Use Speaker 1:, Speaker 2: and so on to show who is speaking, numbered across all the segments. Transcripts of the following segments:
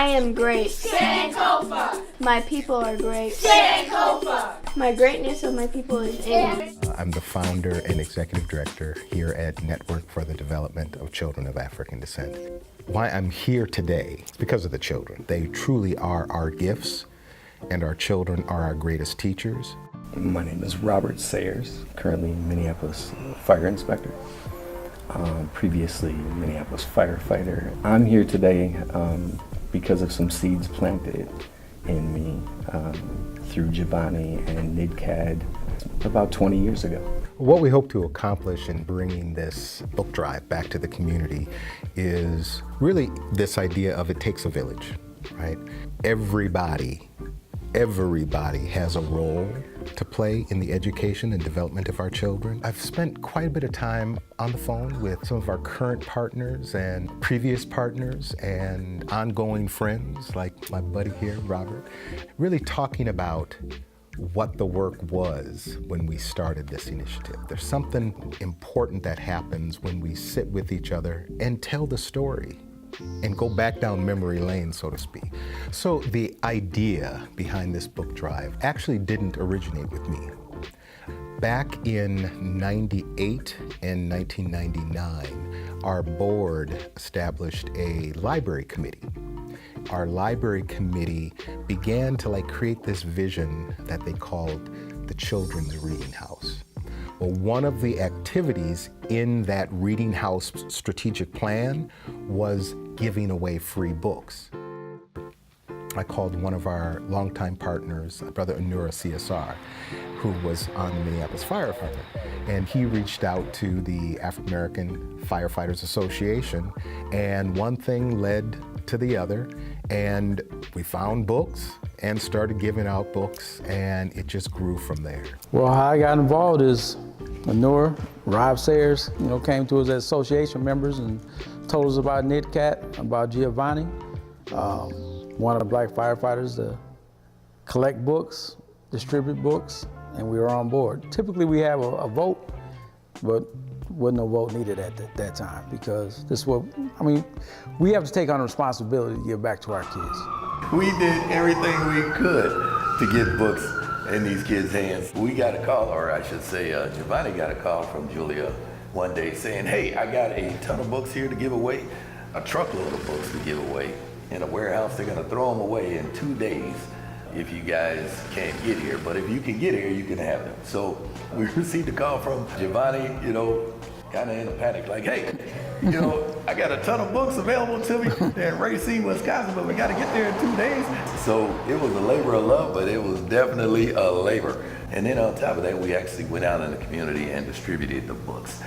Speaker 1: I am great.
Speaker 2: Sankofa.
Speaker 1: My people are great.
Speaker 2: Sankofa.
Speaker 1: My greatness of my people is in.
Speaker 3: I'm the founder and executive director here at Network for the Development of Children of African Descent. Why I'm here today is because of the children. They truly are our gifts, and our children are our greatest teachers.
Speaker 4: My name is Robert Sayers, currently Minneapolis fire inspector. Previously Minneapolis firefighter. I'm here today because of some seeds planted in me through Giovanni and NdCAD about 20 years ago.
Speaker 3: What we hope to accomplish in bringing this book drive back to the community is really this idea of it takes a village, right? Everybody has a role to play in the education and development of our children. I've spent quite a bit of time on the phone with some of our current partners and previous partners and ongoing friends like my buddy here, Robert, really talking about what the work was when we started this initiative. There's something important that happens when we sit with each other and tell the story and go back down memory lane, so to speak. So the idea behind this book drive actually didn't originate with me. Back in '98 and 1999, our board established a library committee. Our library committee began to create this vision that they called the Children's Reading House. Well, one of the activities in that Reading House strategic plan was giving away free books. I called one of our longtime partners, Brother Anura CSR, who was on the Minneapolis firefighter, and he reached out to the African American Firefighters Association, and one thing led to the other, and we found books and started giving out books, and it just grew from there.
Speaker 5: Well, how I got involved is Rob Sayers, came to us as association members and told us about NdCAD, about Giovanni, one of the black firefighters to collect books, distribute books, and we were on board. Typically we have a vote, but wasn't no vote needed at that time because we have to take on the responsibility to give back to our kids.
Speaker 6: We did everything we could to get books in these kids' hands. We got a call, or I should say Giovanni got a call from Julia one day saying, hey, I got a ton of books here to give away, a truckload of books to give away in a warehouse. They're gonna throw them away in 2 days if you guys can't get here, but if you can get here, you can have them. So we received a call from Giovanni, kind of in a panic, like, hey, I got a ton of books available to me in Racine, Wisconsin, but we got to get there in 2 days. So it was a labor of love, but it was definitely a labor. And then on top of that, we actually went out in the community and distributed the books.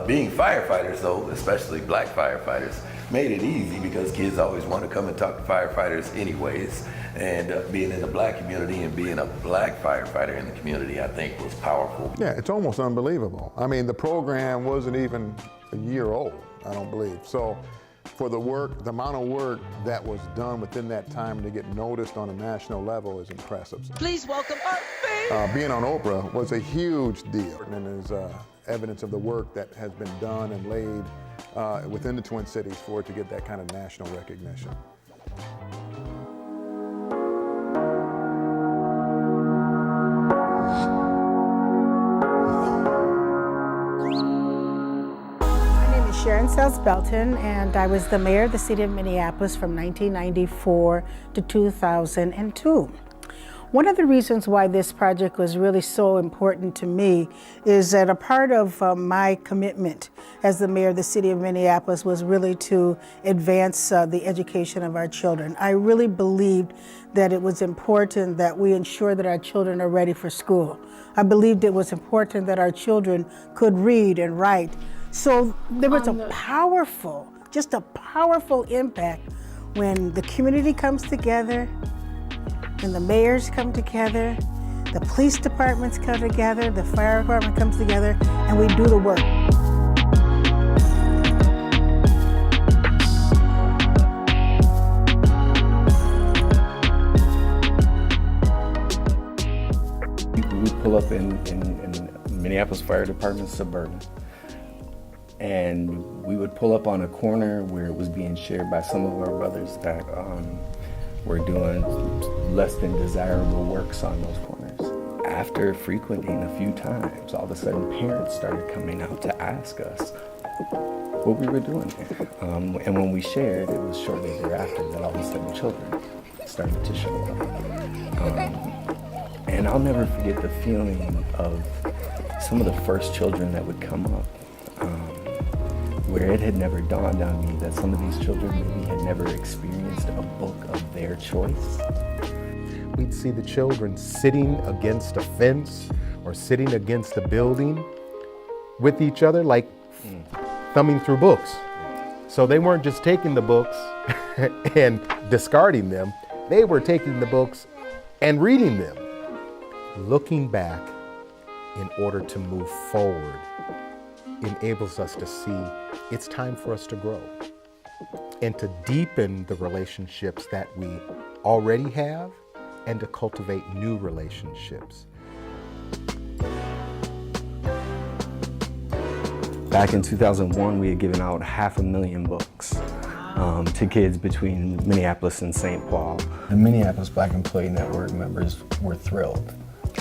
Speaker 6: Being firefighters, though, especially black firefighters, made it easy because kids always want to come and talk to firefighters anyways. And being in the black community and being a black firefighter in the community, I think was powerful.
Speaker 7: Yeah, it's almost unbelievable. I mean, the program wasn't even a year old, I don't believe. So for the amount of work that was done within that time to get noticed on a national level is impressive.
Speaker 2: Please welcome our
Speaker 7: Being on Oprah was a huge deal, and there's evidence of the work that has been done and laid within the Twin Cities for it to get that kind of national recognition.
Speaker 8: Sharon Sells Belton, and I was the mayor of the city of Minneapolis from 1994 to 2002. One of the reasons why this project was really so important to me is that a part of my commitment as the mayor of the city of Minneapolis was really to advance the education of our children. I really believed that it was important that we ensure that our children are ready for school. I believed it was important that our children could read and write. So there was a powerful impact when the community comes together, when the mayors come together, the police departments come together, the fire department comes together, and we do the work.
Speaker 4: We pull up in Minneapolis Fire Department Suburban. And we would pull up on a corner where it was being shared by some of our brothers that were doing less than desirable works on those corners. After frequenting a few times, all of a sudden parents started coming out to ask us what we were doing there. And when we shared, it was shortly thereafter that all of a sudden children started to show up. And I'll never forget the feeling of some of the first children that would come up, where it had never dawned on me that some of these children maybe had never experienced a book of their choice.
Speaker 3: We'd see the children sitting against a fence or sitting against a building with each other, like thumbing through books. So they weren't just taking the books and discarding them, they were taking the books and reading them. Looking back in order to move forward enables us to see it's time for us to grow and to deepen the relationships that we already have and to cultivate new relationships.
Speaker 4: Back in 2001, we had given out 500,000 books to kids between Minneapolis and St. Paul. The Minneapolis Black Employee Network members were thrilled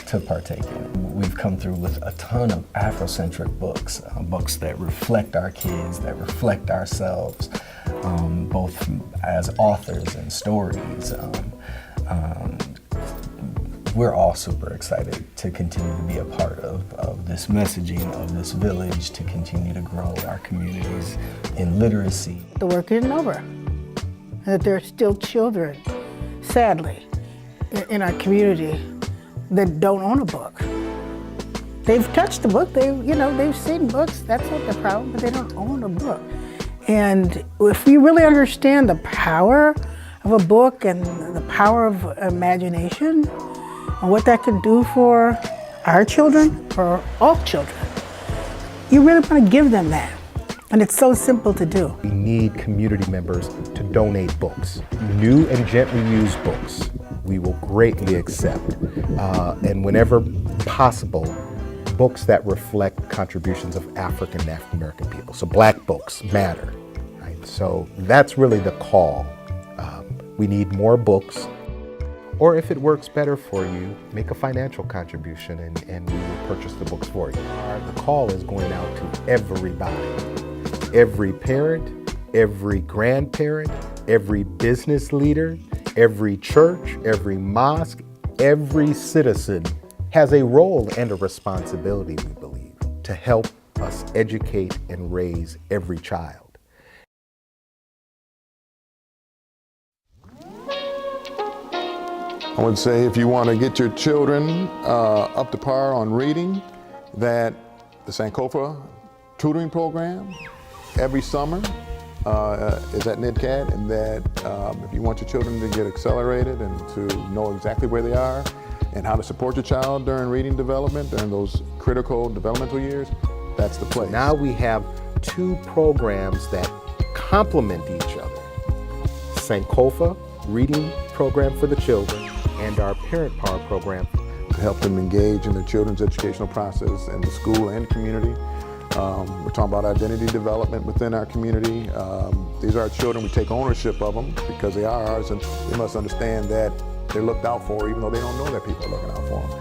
Speaker 4: to partake in it. We've come through with a ton of Afrocentric books, books that reflect our kids, that reflect ourselves, both as authors and stories. We're all super excited to continue to be a part of this messaging, of this village, to continue to grow our communities in literacy.
Speaker 8: The work isn't over, and that there are still children, sadly, in our community that don't own a book. They've touched the book, they've seen books, that's not the problem, but they don't own a book. And if we really understand the power of a book and the power of imagination, and what that can do for our children, for all children, you really want to give them that. And it's so simple to do.
Speaker 3: We need community members to donate books, new and gently used books. We will greatly accept, and whenever possible, books that reflect contributions of African and African American people. So Black books matter, right? So that's really the call. We need more books, or if it works better for you, make a financial contribution and we will purchase the books for you. The call is going out to everybody, every parent, every grandparent, every business leader, every church, every mosque, every citizen has a role and a responsibility, we believe, to help us educate and raise every child.
Speaker 7: I would say if you want to get your children up to par on reading, that the Sankofa Tutoring Program every summer is at NdCAD, and that if you want your children to get accelerated and to know exactly where they are and how to support your child during reading development, during those critical developmental years, that's the place.
Speaker 3: Now we have two programs that complement each other. Sankofa Reading Program for the children and our Parent Power Program.
Speaker 7: To help them engage in their children's educational process in the school and community. We're talking about identity development within our community. These are our children. We take ownership of them because they are ours, and they must understand that they're looked out for even though they don't know that people are looking out for them.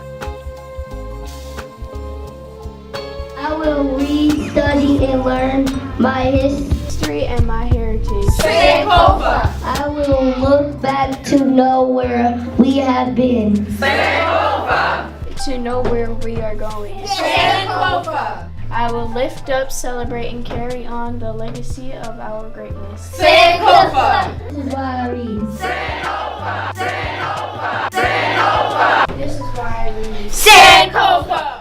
Speaker 9: I will read, study, and learn my history
Speaker 1: and my heritage.
Speaker 2: Sankofa!
Speaker 9: I will look back to know where we have been.
Speaker 2: Sankofa!
Speaker 1: To know where we are going.
Speaker 2: Sankofa!
Speaker 1: I will lift up, celebrate, and carry on the legacy of our greatness.
Speaker 2: Sankofa!
Speaker 9: This is why I read.
Speaker 2: Sankofa! Sankofa! Sankofa!
Speaker 1: This is why I read.
Speaker 2: Sankofa!